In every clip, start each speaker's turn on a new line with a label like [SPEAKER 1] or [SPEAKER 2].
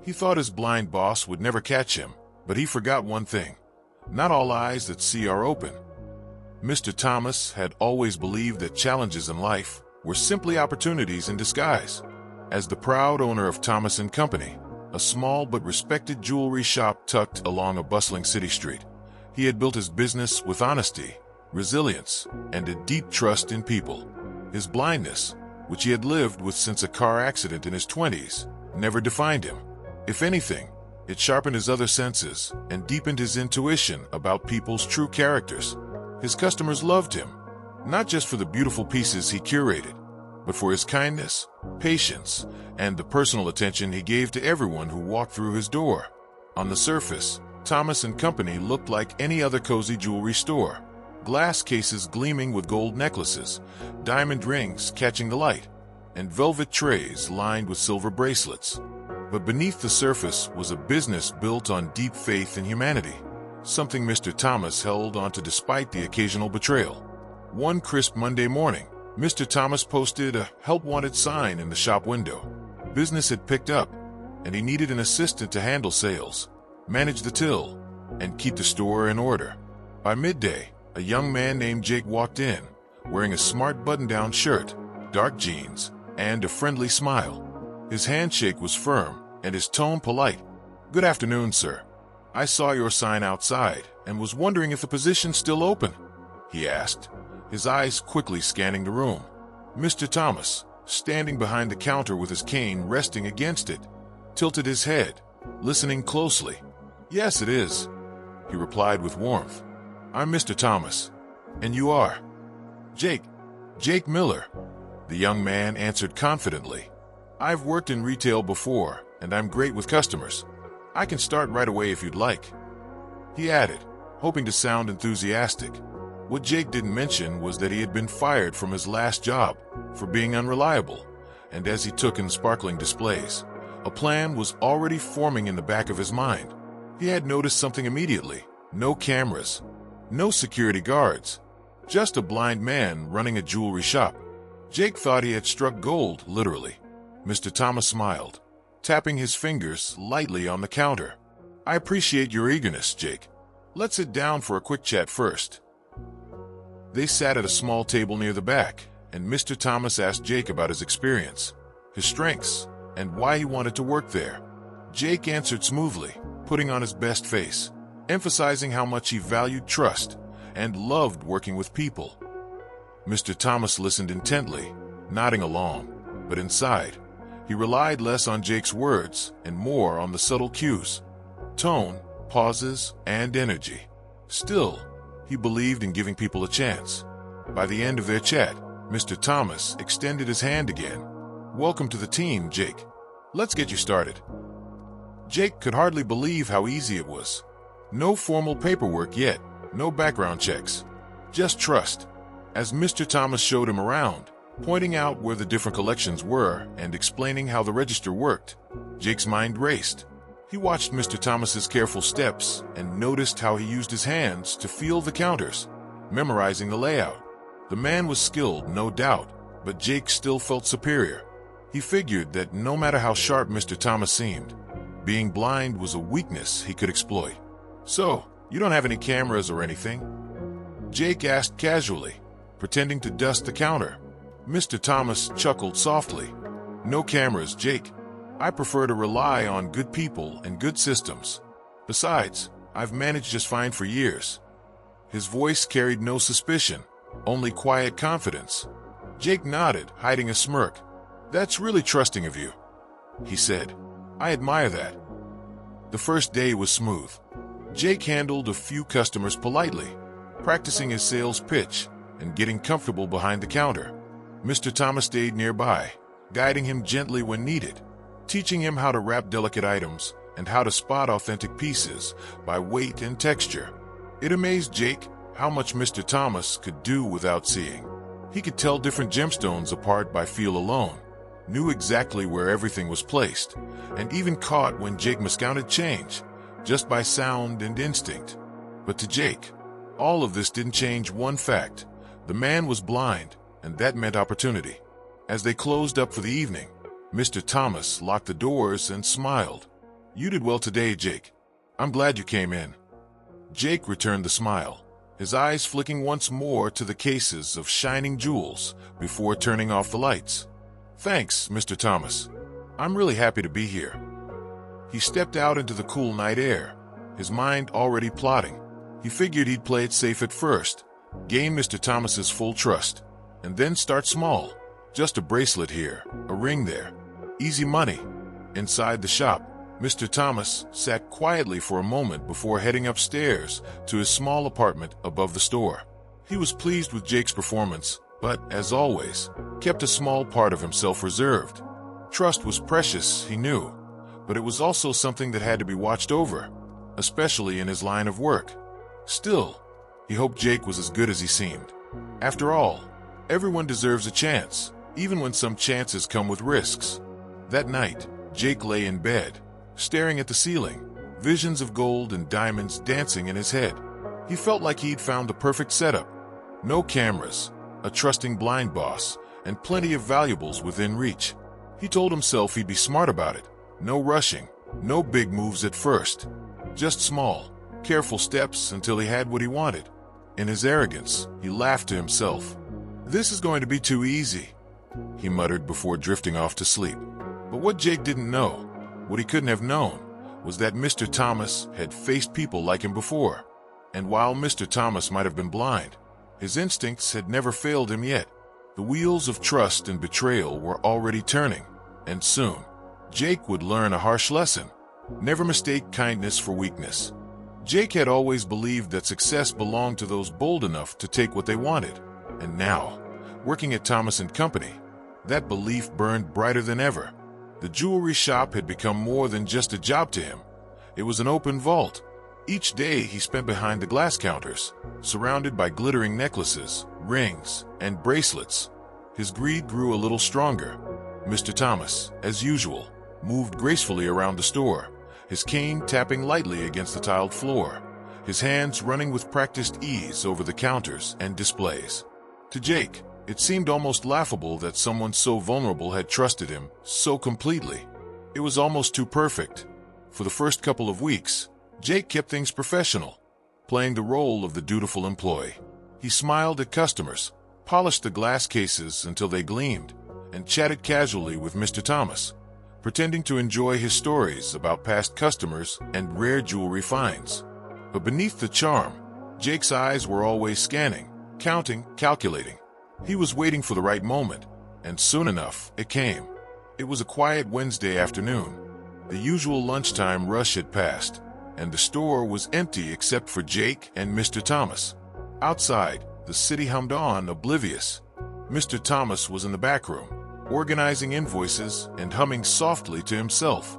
[SPEAKER 1] He thought his blind boss would never catch him, but he forgot one thing. Not all eyes that see are open. Mr. Thomas had always believed that challenges in life were simply opportunities in disguise. As the proud owner of Thomas & Company, a small but respected jewelry shop tucked along a bustling city street, he had built his business with honesty, resilience, and a deep trust in people. His blindness, which he had lived with since a car accident in his 20s, never defined him. If anything, it sharpened his other senses and deepened his intuition about people's true characters. His customers loved him, not just for the beautiful pieces he curated, but for his kindness, patience, and the personal attention he gave to everyone who walked through his door. On the surface, Thomas & Company looked like any other cozy jewelry store. Glass cases gleaming with gold necklaces, diamond rings catching the light, and velvet trays lined with silver bracelets. But beneath the surface was a business built on deep faith in humanity, something Mr. Thomas held onto despite the occasional betrayal. One crisp Monday morning, Mr. Thomas posted a help wanted sign in the shop window. Business had picked up, and he needed an assistant to handle sales, manage the till, and keep the store in order. By midday, a young man named Jake walked in, wearing a smart button-down shirt, dark jeans, and a friendly smile. His handshake was firm, and his tone polite. "Good afternoon, sir. I saw your sign outside and was wondering if the position's still open," he asked, his eyes quickly scanning the room. Mr. Thomas, standing behind the counter with his cane resting against it, tilted his head, listening closely. "Yes, it is," he replied with warmth. "I'm Mr. Thomas. And you are?" Jake Miller," the young man answered confidently. "I've worked in retail before, and I'm great with customers. I can start right away if you'd like," he added, hoping to sound enthusiastic. What Jake didn't mention was that he had been fired from his last job for being unreliable, and as he took in sparkling displays, a plan was already forming in the back of his mind. He had noticed something immediately. No cameras, no security guards, just a blind man running a jewelry shop. Jake thought he had struck gold, literally. Mr. Thomas smiled, tapping his fingers lightly on the counter. "I appreciate your eagerness, Jake. Let's sit down for a quick chat first." They sat at a small table near the back, and Mr. Thomas asked Jake about his experience, his strengths, and why he wanted to work there. Jake answered smoothly, putting on his best face, emphasizing how much he valued trust and loved working with people. Mr. Thomas listened intently, nodding along, but inside, he relied less on Jake's words and more on the subtle cues, tone, pauses, and energy. Still, he believed in giving people a chance. By the end of their chat, Mr. Thomas extended his hand again. "Welcome to the team, Jake. Let's get you started." Jake could hardly believe how easy it was. No formal paperwork yet, no background checks, just trust. As Mr. Thomas showed him around, pointing out where the different collections were and explaining how the register worked, Jake's mind raced. He watched Mr. Thomas's careful steps and noticed how he used his hands to feel the counters, memorizing the layout. The man was skilled, no doubt, but Jake still felt superior. He figured that no matter how sharp Mr. Thomas seemed, being blind was a weakness he could exploit. "So, you don't have any cameras or anything?" Jake asked casually, pretending to dust the counter. Mr. Thomas chuckled softly. "No cameras, Jake. I prefer to rely on good people and good systems. Besides, I've managed just fine for years." His voice carried no suspicion, only quiet confidence. Jake nodded, hiding a smirk. "That's really trusting of you," he said. "I admire that." The first day was smooth. Jake handled a few customers politely, practicing his sales pitch and getting comfortable behind the counter. Mr. Thomas stayed nearby, guiding him gently when needed, teaching him how to wrap delicate items and how to spot authentic pieces by weight and texture. It amazed Jake how much Mr. Thomas could do without seeing. He could tell different gemstones apart by feel alone, knew exactly where everything was placed, and even caught when Jake miscounted change, just by sound and instinct. But to Jake, all of this didn't change one fact. The man was blind, and that meant opportunity. As they closed up for the evening, Mr. Thomas locked the doors and smiled. "You did well today, Jake. I'm glad you came in." Jake returned the smile, his eyes flicking once more to the cases of shining jewels before turning off the lights. "Thanks, Mr. Thomas. I'm really happy to be here." He stepped out into the cool night air, his mind already plotting. He figured he'd play it safe at first, gain Mr. Thomas's full trust, and then start small. Just a bracelet here, a ring there. Easy money. Inside the shop, Mr. Thomas sat quietly for a moment before heading upstairs to his small apartment above the store. He was pleased with Jake's performance, but, as always, kept a small part of himself reserved. Trust was precious, he knew, but it was also something that had to be watched over, especially in his line of work. Still, he hoped Jake was as good as he seemed. After all, everyone deserves a chance, even when some chances come with risks. That night, Jake lay in bed, staring at the ceiling, visions of gold and diamonds dancing in his head. He felt like he'd found the perfect setup. No cameras, a trusting blind boss, and plenty of valuables within reach. He told himself he'd be smart about it. No rushing, no big moves at first. Just small, careful steps until he had what he wanted. In his arrogance, he laughed to himself. "This is going to be too easy," he muttered before drifting off to sleep. But what Jake didn't know, what he couldn't have known, was that Mr. Thomas had faced people like him before. And while Mr. Thomas might have been blind, his instincts had never failed him yet. The wheels of trust and betrayal were already turning, and soon, Jake would learn a harsh lesson. Never mistake kindness for weakness. Jake had always believed that success belonged to those bold enough to take what they wanted. And now, working at Thomas & Company, that belief burned brighter than ever. The jewelry shop had become more than just a job to him. It was an open vault. Each day he spent behind the glass counters, surrounded by glittering necklaces, rings, and bracelets. His greed grew a little stronger. Mr. Thomas, as usual, moved gracefully around the store, his cane tapping lightly against the tiled floor, his hands running with practiced ease over the counters and displays. To Jake, it seemed almost laughable that someone so vulnerable had trusted him so completely. It was almost too perfect. For the first couple of weeks, Jake kept things professional, playing the role of the dutiful employee. He smiled at customers, polished the glass cases until they gleamed, and chatted casually with Mr. Thomas, pretending to enjoy his stories about past customers and rare jewelry finds. But beneath the charm, Jake's eyes were always scanning, counting, calculating. He was waiting for the right moment, and soon enough, it came. It was a quiet Wednesday afternoon. The usual lunchtime rush had passed, and the store was empty except for Jake and Mr. Thomas. Outside, the city hummed on, oblivious. Mr. Thomas was in the back room, organizing invoices and humming softly to himself.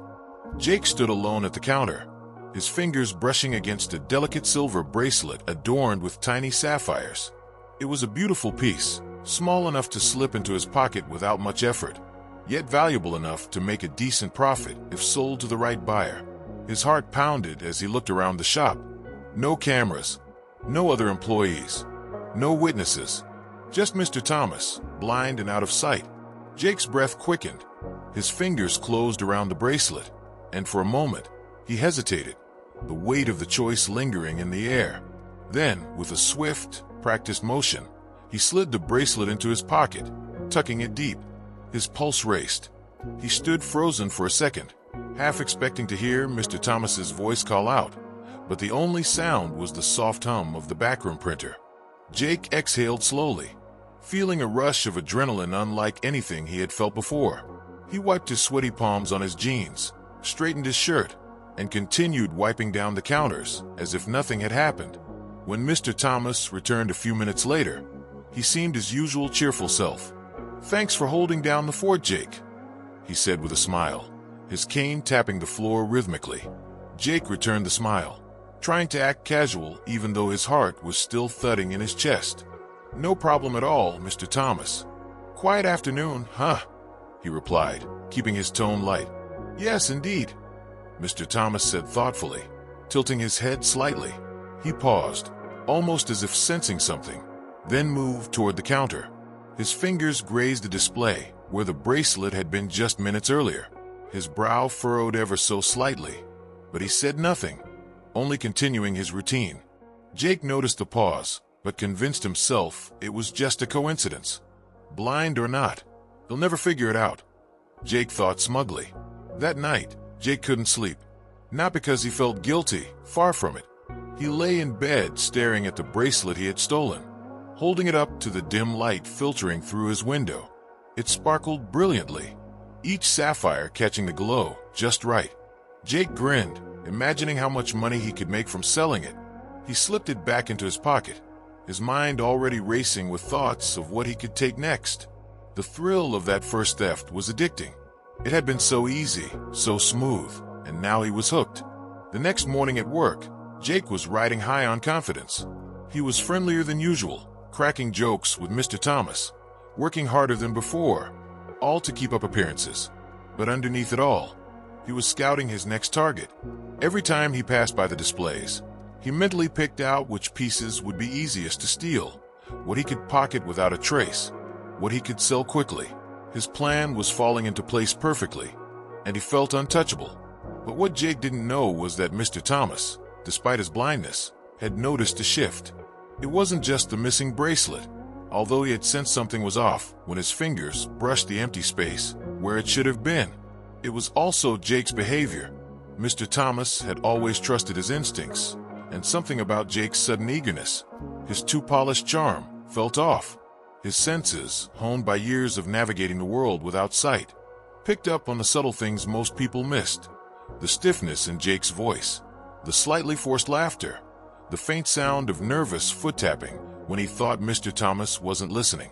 [SPEAKER 1] Jake stood alone at the counter, his fingers brushing against a delicate silver bracelet adorned with tiny sapphires. It was a beautiful piece, small enough to slip into his pocket without much effort, yet valuable enough to make a decent profit if sold to the right buyer. His heart pounded as he looked around the shop. No cameras, no other employees, no witnesses, just Mr. Thomas, blind and out of sight. Jake's breath quickened. His fingers closed around the bracelet, and for a moment, he hesitated, the weight of the choice lingering in the air. Then, with a swift, practiced motion, he slid the bracelet into his pocket, tucking it deep. His pulse raced. He stood frozen for a second, half expecting to hear Mr. Thomas's voice call out, but the only sound was the soft hum of the backroom printer. Jake exhaled slowly, feeling a rush of adrenaline unlike anything he had felt before. He wiped his sweaty palms on his jeans, straightened his shirt, and continued wiping down the counters as if nothing had happened. When Mr. Thomas returned a few minutes later, he seemed his usual cheerful self. "Thanks for holding down the fort, Jake," he said with a smile, his cane tapping the floor rhythmically. Jake returned the smile, trying to act casual even though his heart was still thudding in his chest. "No problem at all, Mr. Thomas." "Quiet afternoon, huh?" he replied, keeping his tone light. "Yes, indeed," Mr. Thomas said thoughtfully, tilting his head slightly. He paused, almost as if sensing something, then moved toward the counter. His fingers grazed the display where the bracelet had been just minutes earlier. His brow furrowed ever so slightly, but he said nothing, only continuing his routine. Jake noticed the pause, but convinced himself it was just a coincidence. Blind or not, he'll never figure it out, Jake thought smugly. That night, Jake couldn't sleep. Not because he felt guilty, far from it. He lay in bed staring at the bracelet he had stolen, holding it up to the dim light filtering through his window. It sparkled brilliantly, each sapphire catching the glow just right. Jake grinned, imagining how much money he could make from selling it. He slipped it back into his pocket, his mind already racing with thoughts of what he could take next. The thrill of that first theft was addicting. It had been so easy, so smooth, and now he was hooked. The next morning at work, Jake was riding high on confidence. He was friendlier than usual, cracking jokes with Mr. Thomas, working harder than before, all to keep up appearances. But underneath it all, he was scouting his next target. Every time he passed by the displays, he mentally picked out which pieces would be easiest to steal, what he could pocket without a trace, what he could sell quickly. His plan was falling into place perfectly, and he felt untouchable. But what Jake didn't know was that Mr. Thomas, despite his blindness, had noticed a shift. It wasn't just the missing bracelet, although he had sensed something was off when his fingers brushed the empty space where it should have been. It was also Jake's behavior. Mr. Thomas had always trusted his instincts, and something about Jake's sudden eagerness, his too polished charm, felt off. His senses, honed by years of navigating the world without sight, picked up on the subtle things most people missed. The stiffness in Jake's voice, the slightly forced laughter, the faint sound of nervous foot-tapping when he thought Mr. Thomas wasn't listening.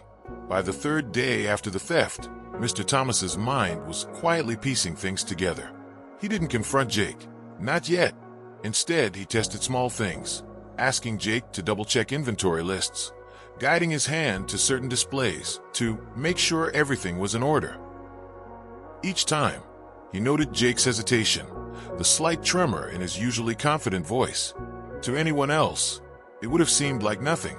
[SPEAKER 1] By the third day after the theft, Mr. Thomas's mind was quietly piecing things together. He didn't confront Jake, not yet. Instead, he tested small things, asking Jake to double-check inventory lists, guiding his hand to certain displays to make sure everything was in order. Each time, he noted Jake's hesitation, the slight tremor in his usually confident voice. To anyone else, it would have seemed like nothing,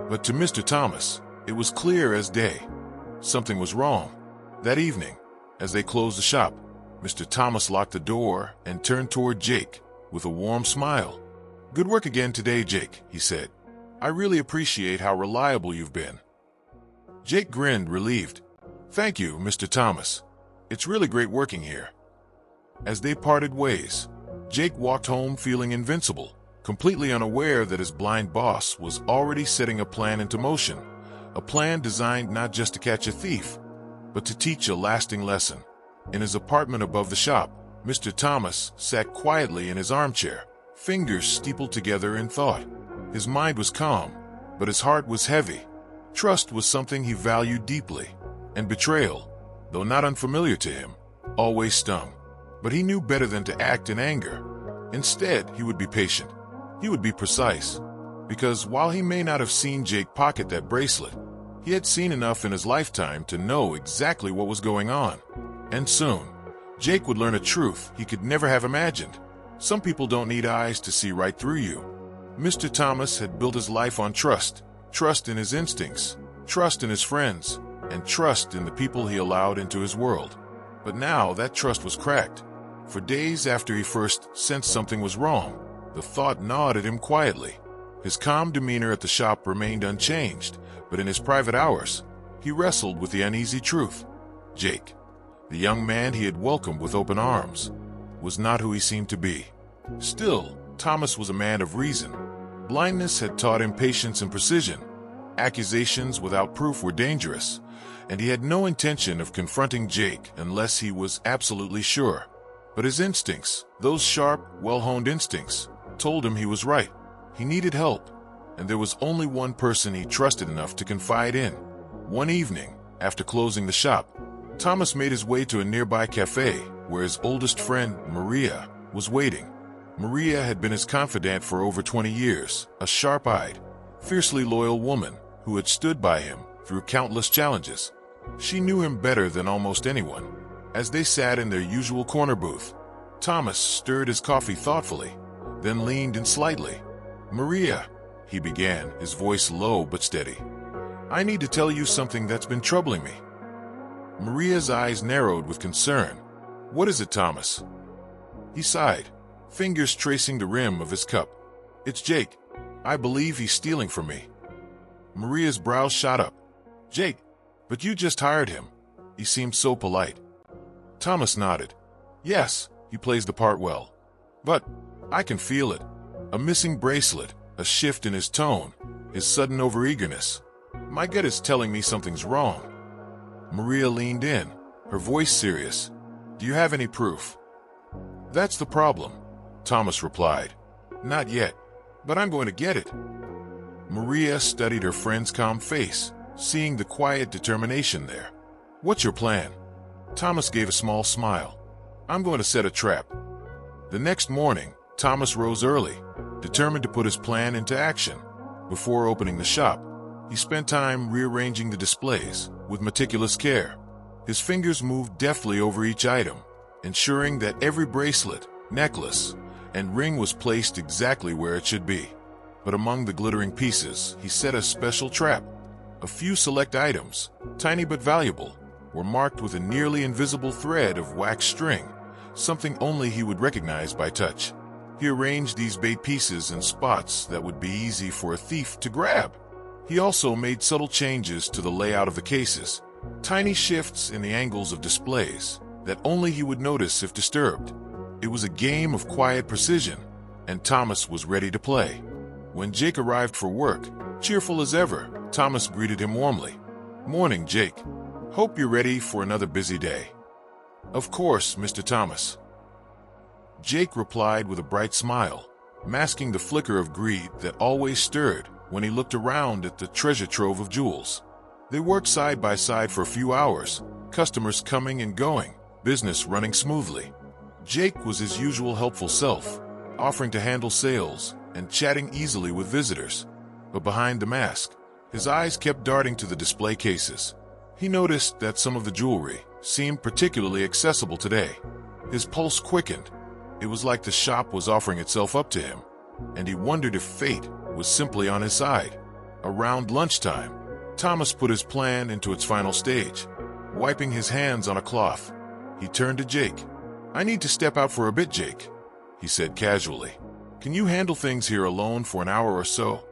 [SPEAKER 1] but to Mr. Thomas, it was clear as day. Something was wrong. That evening, as they closed the shop, Mr. Thomas locked the door and turned toward Jake with a warm smile. "Good work again today, Jake," he said. "I really appreciate how reliable you've been." Jake grinned, relieved. "Thank you, Mr. Thomas. It's really great working here." As they parted ways, Jake walked home feeling invincible, completely unaware that his blind boss was already setting a plan into motion, a plan designed not just to catch a thief, but to teach a lasting lesson. In his apartment above the shop, Mr. Thomas sat quietly in his armchair, fingers steepled together in thought. His mind was calm, but his heart was heavy. Trust was something he valued deeply, and betrayal, though not unfamiliar to him, always stung. But he knew better than to act in anger. Instead, he would be patient. He would be precise. Because while he may not have seen Jake pocket that bracelet, he had seen enough in his lifetime to know exactly what was going on. And soon, Jake would learn a truth he could never have imagined. Some people don't need eyes to see right through you. Mr. Thomas had built his life on trust. Trust in his instincts, trust in his friends, and trust in the people he allowed into his world. But now that trust was cracked. For days after he first sensed something was wrong, the thought gnawed at him quietly. His calm demeanor at the shop remained unchanged, but in his private hours, he wrestled with the uneasy truth. Jake, the young man he had welcomed with open arms, was not who he seemed to be. Still, Thomas was a man of reason. Blindness had taught him patience and precision. Accusations without proof were dangerous, and he had no intention of confronting Jake unless he was absolutely sure. But his instincts, those sharp, well-honed instincts, told him he was right. He needed help, and there was only one person he trusted enough to confide in. One evening, after closing the shop, Thomas made his way to a nearby cafe where his oldest friend, Maria, was waiting. Maria had been his confidant for over 20 years, a sharp-eyed, fiercely loyal woman who had stood by him through countless challenges. She knew him better than almost anyone. As they sat in their usual corner booth, Thomas stirred his coffee thoughtfully, then leaned in slightly. "Maria," he began, his voice low but steady, "I need to tell you something that's been troubling me." Maria's eyes narrowed with concern. "What is it, Thomas?" He sighed. fingers tracing the rim of his cup. "It's Jake. I believe he's stealing from me." Maria's brows shot up. "Jake, but you just hired him." He seemed so polite. Thomas nodded. "Yes, he plays the part well. But I can feel it. A missing bracelet, a shift in his tone, his sudden overeagerness. My gut is telling me something's wrong." Maria leaned in, her voice serious. "Do you have any proof?" "That's the problem," Thomas replied. "Not yet, but I'm going to get it." Maria studied her friend's calm face, seeing the quiet determination there. "What's your plan?" Thomas gave a small smile. "I'm going to set a trap." The next morning, Thomas rose early, determined to put his plan into action. Before opening the shop, he spent time rearranging the displays with meticulous care. His fingers moved deftly over each item, ensuring that every bracelet, necklace, and ring was placed exactly where it should be. But among the glittering pieces, he set a special trap. A few select items, tiny but valuable, were marked with a nearly invisible thread of wax string, something only he would recognize by touch. He arranged these bait pieces in spots that would be easy for a thief to grab. He also made subtle changes to the layout of the cases, tiny shifts in the angles of displays that only he would notice if disturbed. It was a game of quiet precision, and Thomas was ready to play. When Jake arrived for work, cheerful as ever, Thomas greeted him warmly. "Morning, Jake. Hope you're ready for another busy day." "Of course, Mr. Thomas." Jake replied with a bright smile, masking the flicker of greed that always stirred when he looked around at the treasure trove of jewels. They worked side by side for a few hours, customers coming and going, business running smoothly. Jake was his usual helpful self, offering to handle sales and chatting easily with visitors. But behind the mask, his eyes kept darting to the display cases. He noticed that some of the jewelry seemed particularly accessible today. His pulse quickened. It was like the shop was offering itself up to him, and he wondered if fate was simply on his side. Around lunchtime, Thomas put his plan into its final stage. Wiping his hands on a cloth, he turned to Jake. "I need to step out for a bit, Jake," he said casually. "Can you handle things here alone for an hour or so?"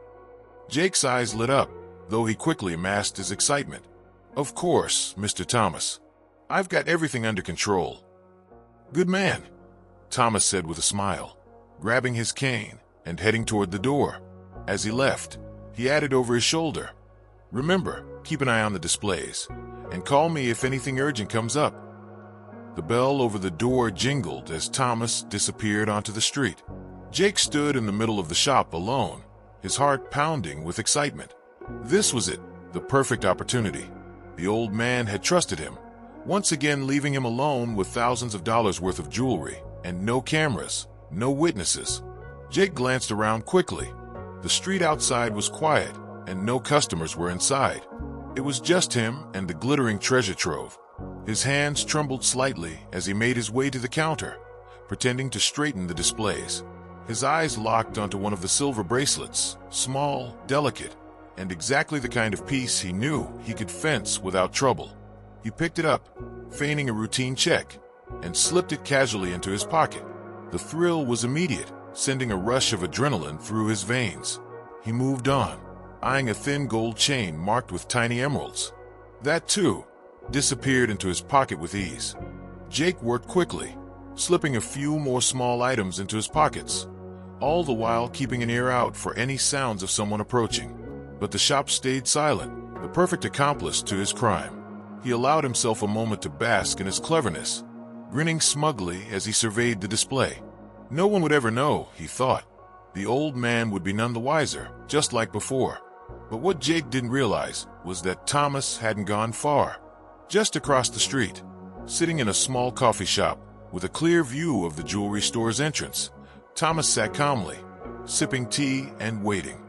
[SPEAKER 1] Jake's eyes lit up, though he quickly masked his excitement. "Of course, Mr. Thomas. I've got everything under control." "Good man," Thomas said with a smile, grabbing his cane and heading toward the door. As he left, he added over his shoulder, "Remember, keep an eye on the displays, and call me if anything urgent comes up." The bell over the door jingled as Thomas disappeared onto the street. Jake stood in the middle of the shop alone, his heart pounding with excitement. This was it, the perfect opportunity. The old man had trusted him, once again leaving him alone with thousands of dollars worth of jewelry and no cameras, no witnesses. Jake glanced around quickly. The street outside was quiet, and no customers were inside. It was just him and the glittering treasure trove. His hands trembled slightly as he made his way to the counter, pretending to straighten the displays. His eyes locked onto one of the silver bracelets, small, delicate, and exactly the kind of piece he knew he could fence without trouble. He picked it up, feigning a routine check, and slipped it casually into his pocket. The thrill was immediate, sending a rush of adrenaline through his veins. He moved on, eyeing a thin gold chain marked with tiny emeralds. That, too, disappeared into his pocket with ease. Jake worked quickly, slipping a few more small items into his pockets, all the while keeping an ear out for any sounds of someone approaching. But the shop stayed silent, the perfect accomplice to his crime. He allowed himself a moment to bask in his cleverness, grinning smugly as he surveyed the display. No one would ever know, he thought. The old man would be none the wiser, just like before. But what Jake didn't realize was that Thomas hadn't gone far. Just across the street, sitting in a small coffee shop with a clear view of the jewelry store's entrance, Thomas sat calmly, sipping tea and waiting.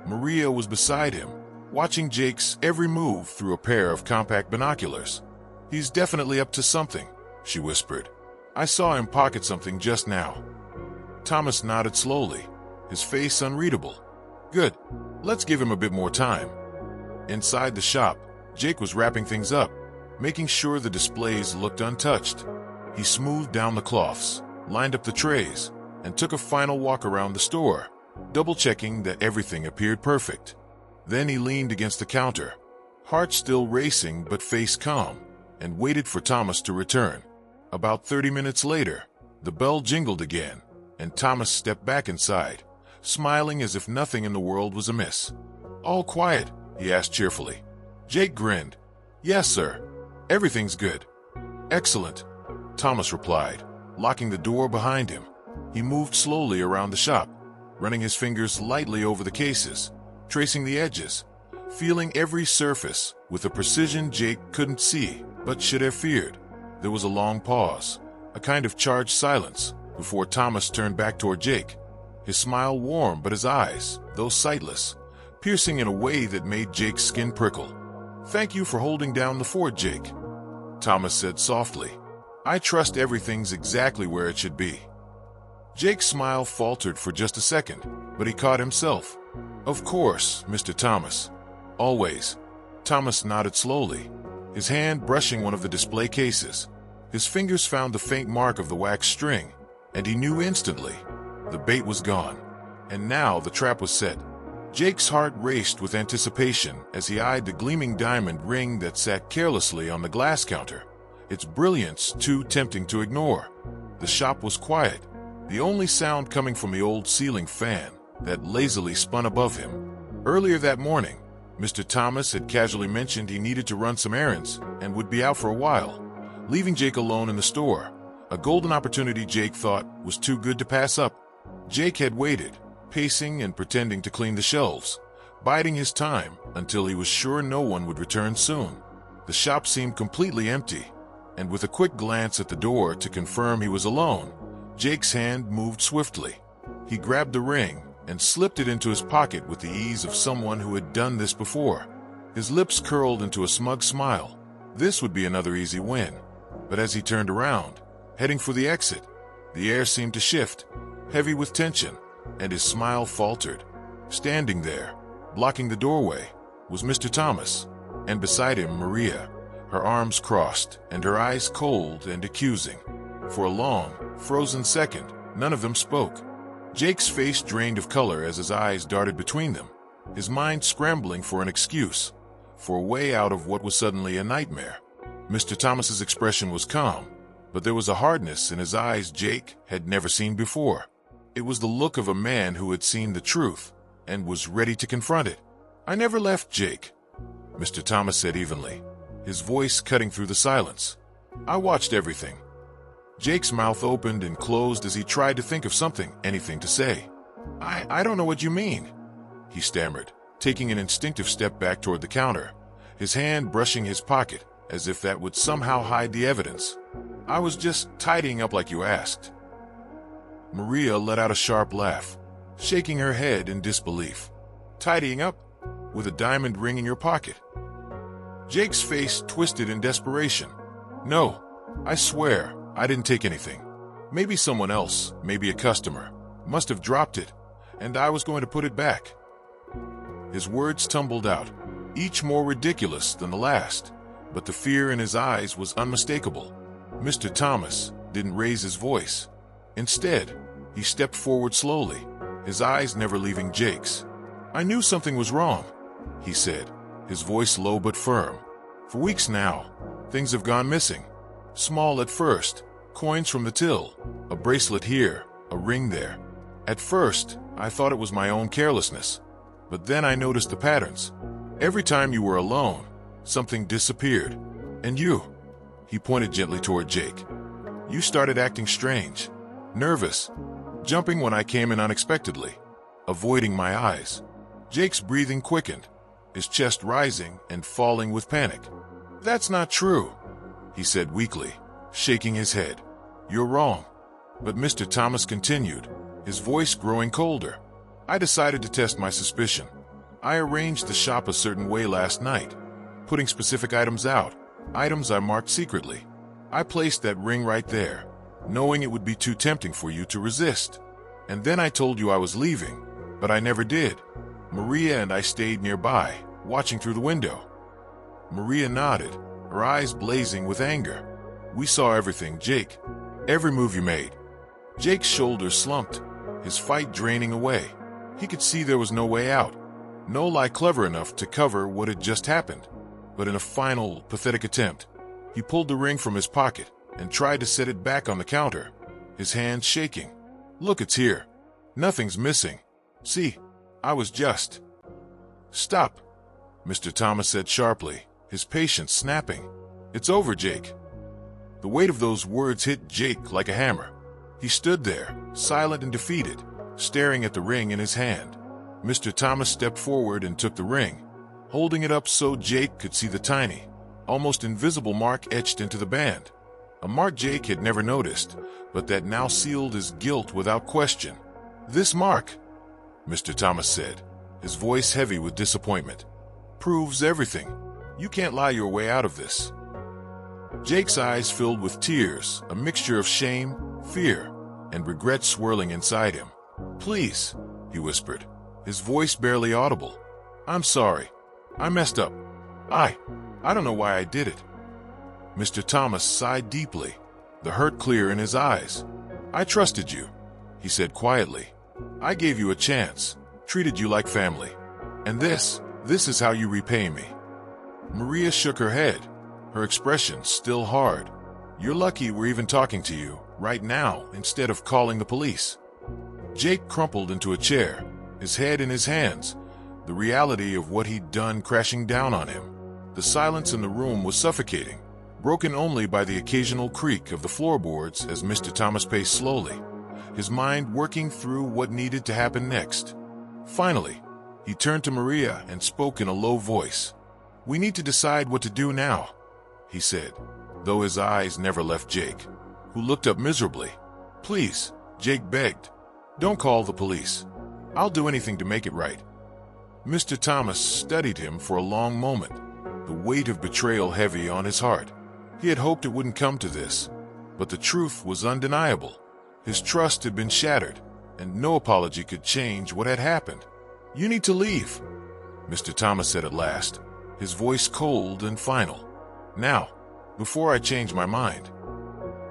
[SPEAKER 1] Maria was beside him, watching Jake's every move through a pair of compact binoculars. "He's definitely up to something," she whispered. "I saw him pocket something just now." Thomas nodded slowly, his face unreadable. "Good. Let's give him a bit more time." Inside the shop, Jake was wrapping things up, making sure the displays looked untouched. He smoothed down the cloths, lined up the trays, and took a final walk around the store, double-checking that everything appeared perfect. Then he leaned against the counter, heart still racing but face calm, and waited for Thomas to return. About 30 minutes later, the bell jingled again, and Thomas stepped back inside, smiling as if nothing in the world was amiss. "All quiet?" he asked cheerfully. Jake grinned. "Yes, sir. Everything's good." "Excellent," Thomas replied, locking the door behind him. He moved slowly around the shop, running his fingers lightly over the cases, tracing the edges, feeling every surface with a precision Jake couldn't see but should have feared. There was a long pause, a kind of charged silence, before Thomas turned back toward Jake, his smile warm but his eyes, though sightless, piercing in a way that made Jake's skin prickle. "Thank you for holding down the fort, Jake," Thomas said softly. "I trust everything's exactly where it should be." Jake's smile faltered for just a second, but he caught himself. "Of course, Mr. Thomas. Always." Thomas nodded slowly, his hand brushing one of the display cases. His fingers found the faint mark of the wax string, and he knew instantly. The bait was gone, and now the trap was set. Jake's heart raced with anticipation as he eyed the gleaming diamond ring that sat carelessly on the glass counter, its brilliance too tempting to ignore. The shop was quiet, the only sound coming from the old ceiling fan that lazily spun above him. Earlier that morning, Mr. Thomas had casually mentioned he needed to run some errands and would be out for a while, leaving Jake alone in the store, a golden opportunity Jake thought was too good to pass up. Jake had waited, pacing and pretending to clean the shelves, biding his time until he was sure no one would return soon. The shop seemed completely empty, and with a quick glance at the door to confirm he was alone, Jake's hand moved swiftly. He grabbed the ring and slipped it into his pocket with the ease of someone who had done this before. His lips curled into a smug smile. This would be another easy win. But as he turned around, heading for the exit, the air seemed to shift, heavy with tension, and his smile faltered. Standing there, blocking the doorway, was Mr. Thomas, and beside him Maria, her arms crossed and her eyes cold and accusing. For a long, frozen second, none of them spoke. Jake's face drained of color as his eyes darted between them, his mind scrambling for an excuse, for a way out of what was suddenly a nightmare. Mr. Thomas's expression was calm, but there was a hardness in his eyes Jake had never seen before. It was the look of a man who had seen the truth and was ready to confront it. "I never left, Jake," Mr. Thomas said evenly, his voice cutting through the silence. "I watched everything." Jake's mouth opened and closed as he tried to think of anything to say. I don't know what you mean," he stammered, taking an instinctive step back toward the counter, his hand brushing his pocket as if that would somehow hide the evidence. "I was just tidying up like you asked." Maria let out a sharp laugh, shaking her head in disbelief. "Tidying up? With a diamond ring in your pocket?" Jake's face twisted in desperation. "No, I swear, I didn't take anything. Maybe someone else, maybe a customer, must have dropped it, and I was going to put it back." His words tumbled out, each more ridiculous than the last, but the fear in his eyes was unmistakable. Mr. Thomas didn't raise his voice. Instead, he stepped forward slowly, his eyes never leaving Jake's. "I knew something was wrong," he said, his voice low but firm. "For weeks now, things have gone missing. Small at first, coins from the till, a bracelet here, a ring there. At first, I thought it was my own carelessness, but then I noticed the patterns. Every time you were alone, something disappeared. And you," he pointed gently toward Jake, "you started acting strange, nervous, jumping when I came in unexpectedly, avoiding my eyes." Jake's breathing quickened, his chest rising and falling with panic. "That's not true," he said weakly, shaking his head. "You're wrong." But Mr. Thomas continued, his voice growing colder. "I decided to test my suspicion. I arranged the shop a certain way last night, putting specific items out, items I marked secretly. I placed that ring right there, knowing it would be too tempting for you to resist. And then I told you I was leaving, but I never did. Maria and I stayed nearby, watching through the window." Maria nodded, her eyes blazing with anger. "We saw everything, Jake. Every move you made. Jake's shoulders slumped, his fight draining away. He could see there was no way out, no lie clever enough to cover what had just happened. But in a final, pathetic attempt, he pulled the ring from his pocket and tried to set it back on the counter, his hands shaking. "Look, it's here. Nothing's missing. See, I was just—" "Stop," Mr. Thomas said sharply, his patience snapping. "It's over, Jake." The weight of those words hit Jake like a hammer. He stood there, silent and defeated, staring at the ring in his hand. Mr. Thomas stepped forward and took the ring, holding it up so Jake could see the tiny, almost invisible mark etched into the band. A mark Jake had never noticed, but that now sealed his guilt without question. "This mark," Mr. Thomas said, his voice heavy with disappointment, "proves everything. You can't lie your way out of this." Jake's eyes filled with tears, a mixture of shame, fear, and regret swirling inside him. "Please," he whispered, his voice barely audible. "I'm sorry. I messed up. I don't know why I did it." Mr. Thomas sighed deeply, the hurt clear in his eyes. "I trusted you," he said quietly. "I gave you a chance, treated you like family. And this is how you repay me." Maria shook her head, her expression still hard. "You're lucky we're even talking to you right now instead of calling the police." Jake crumpled into a chair, his head in his hands, the reality of what he'd done crashing down on him. The silence in the room was suffocating, broken only by the occasional creak of the floorboards as Mr. Thomas paced slowly, his mind working through what needed to happen next. Finally, he turned to Maria and spoke in a low voice. "We need to decide what to do now," he said, though his eyes never left Jake, who looked up miserably. "Please," Jake begged, "don't call the police. I'll do anything to make it right." Mr. Thomas studied him for a long moment, the weight of betrayal heavy on his heart. He had hoped it wouldn't come to this, but the truth was undeniable. His trust had been shattered, and no apology could change what had happened. "You need to leave," Mr. Thomas said at last, his voice cold and final. "Now, before I change my mind."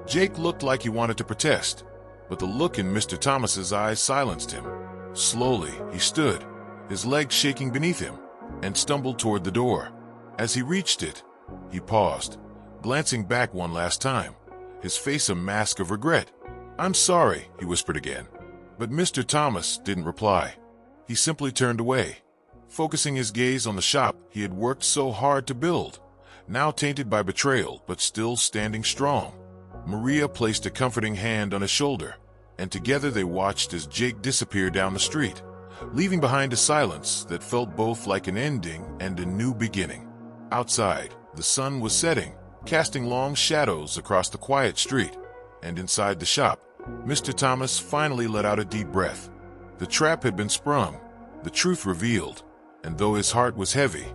[SPEAKER 1] Jake looked like he wanted to protest, but the look in Mr. Thomas's eyes silenced him. Slowly, he stood, his legs shaking beneath him, and stumbled toward the door. As he reached it, he paused, glancing back one last time, his face a mask of regret. "I'm sorry," he whispered again. But Mr. Thomas didn't reply. He simply turned away, focusing his gaze on the shop he had worked so hard to build, now tainted by betrayal but still standing strong. Maria placed a comforting hand on his shoulder, and together they watched as Jake disappeared down the street, leaving behind a silence that felt both like an ending and a new beginning. Outside, the sun was setting, casting long shadows across the quiet street, and inside the shop, Mr. Thomas finally let out a deep breath. The trap had been sprung, the truth revealed, and though his heart was heavy,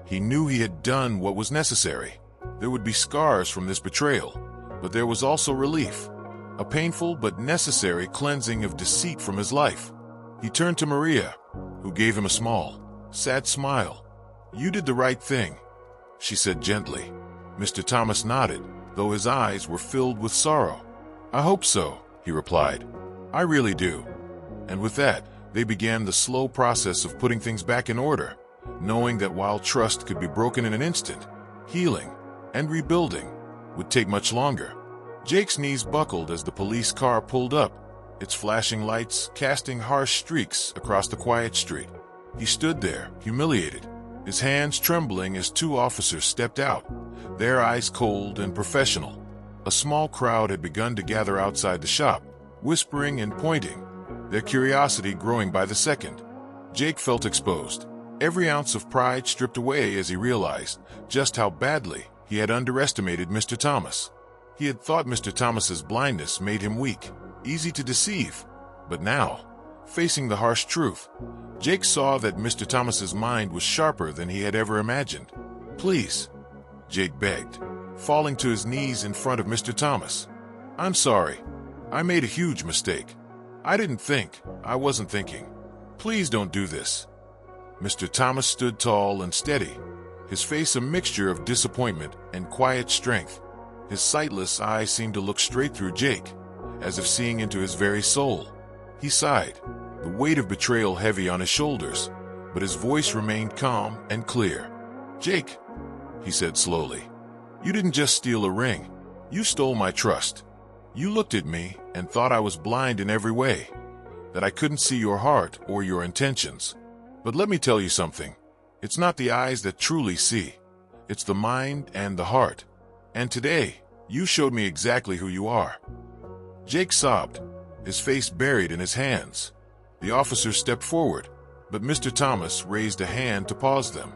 [SPEAKER 1] he knew he had done what was necessary. There would be scars from this betrayal, but there was also relief, a painful but necessary cleansing of deceit from his life. He turned to Maria, who gave him a small, sad smile. "You did the right thing," she said gently. Mr. Thomas nodded, though his eyes were filled with sorrow. "I hope so," he replied. "I really do." And with that, they began the slow process of putting things back in order, knowing that while trust could be broken in an instant, healing and rebuilding would take much longer. Jake's knees buckled as the police car pulled up, its flashing lights casting harsh streaks across the quiet street. He stood there, humiliated, his hands trembling as two officers stepped out, their eyes cold and professional. A small crowd had begun to gather outside the shop, whispering and pointing, their curiosity growing by the second. Jake felt exposed, every ounce of pride stripped away as he realized just how badly he had underestimated Mr. Thomas. He had thought Mr. Thomas's blindness made him weak, easy to deceive, but now, facing the harsh truth, Jake saw that Mr. Thomas's mind was sharper than he had ever imagined. "Please," Jake begged, falling to his knees in front of Mr. Thomas. "I'm sorry. I made a huge mistake. I didn't think. I wasn't thinking. Please don't do this." Mr. Thomas stood tall and steady, his face a mixture of disappointment and quiet strength. His sightless eyes seemed to look straight through Jake, as if seeing into his very soul. He sighed, the weight of betrayal heavy on his shoulders, but his voice remained calm and clear. "Jake," he said slowly, "you didn't just steal a ring. You stole my trust. You looked at me and thought I was blind in every way, that I couldn't see your heart or your intentions. But let me tell you something. It's not the eyes that truly see. It's the mind and the heart. And today, you showed me exactly who you are." Jake sobbed, his face buried in his hands. The officer stepped forward, but Mr. Thomas raised a hand to pause them.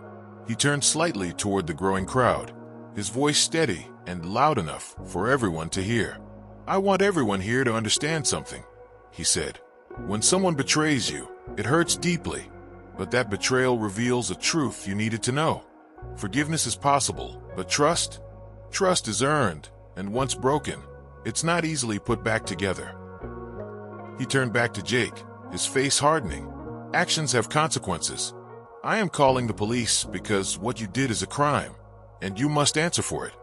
[SPEAKER 1] He turned slightly toward the growing crowd, his voice steady and loud enough for everyone to hear. "I want everyone here to understand something," he said. "When someone betrays you, it hurts deeply, but that betrayal reveals a truth you needed to know. Forgiveness is possible, but trust is earned, and once broken, it's not easily put back together." He turned back to Jake, his face hardening. "Actions have consequences. I am calling the police because what you did is a crime, and you must answer for it.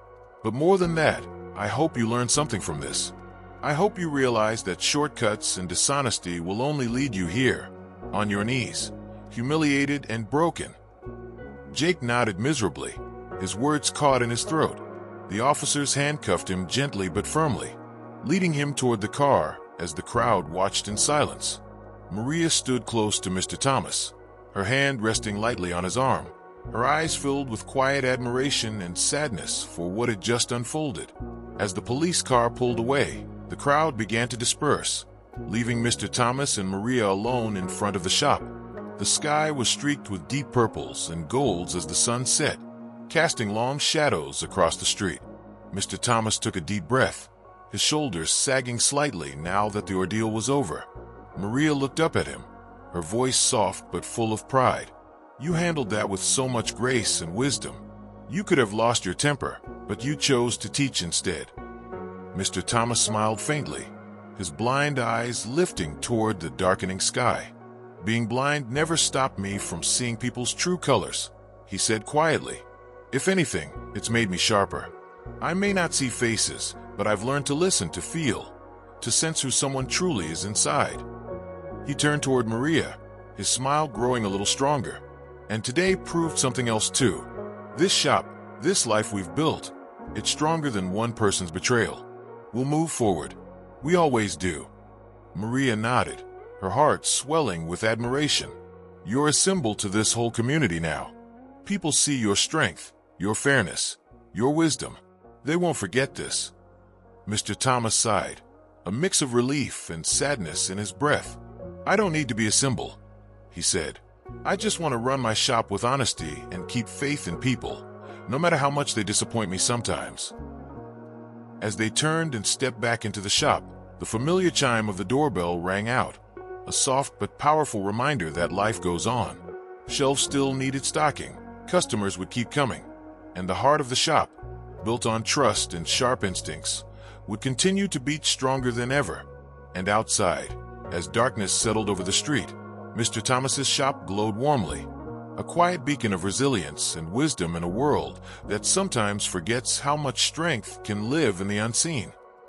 [SPEAKER 1] But more than that, I hope you learn something from this. I hope you realize that shortcuts and dishonesty will only lead you here, on your knees, humiliated and broken." Jake nodded miserably, his words caught in his throat. The officers handcuffed him gently but firmly, leading him toward the car as the crowd watched in silence. Maria stood close to Mr. Thomas, her hand resting lightly on his arm, her eyes filled with quiet admiration and sadness for what had just unfolded. As the police car pulled away, the crowd began to disperse, leaving Mr. Thomas and Maria alone in front of the shop. The sky was streaked with deep purples and golds as the sun set, casting long shadows across the street. Mr. Thomas took a deep breath, his shoulders sagging slightly now that the ordeal was over. Maria looked up at him, her voice soft but full of pride. "You handled that with so much grace and wisdom. You could have lost your temper, but you chose to teach instead." Mr. Thomas smiled faintly, his blind eyes lifting toward the darkening sky. "Being blind never stopped me from seeing people's true colors," he said quietly. "If anything, it's made me sharper. I may not see faces, but I've learned to listen, to feel, to sense who someone truly is inside." He turned toward Maria, his smile growing a little stronger. "And today proved something else too. This shop, this life we've built, it's stronger than one person's betrayal. We'll move forward. We always do." Maria nodded, her heart swelling with admiration. "You're a symbol to this whole community now. People see your strength, your fairness, your wisdom. They won't forget this." Mr. Thomas sighed, a mix of relief and sadness in his breath. "I don't need to be a symbol," he said. "I just want to run my shop with honesty and keep faith in people, no matter how much they disappoint me sometimes." As they turned and stepped back into the shop, the familiar chime of the doorbell rang out, a soft but powerful reminder that life goes on. Shelves still needed stocking, customers would keep coming, and the heart of the shop, built on trust and sharp instincts, would continue to beat stronger than ever. And outside, as darkness settled over the street, Mr. Thomas's shop glowed warmly, a quiet beacon of resilience and wisdom in a world that sometimes forgets how much strength can live in the unseen.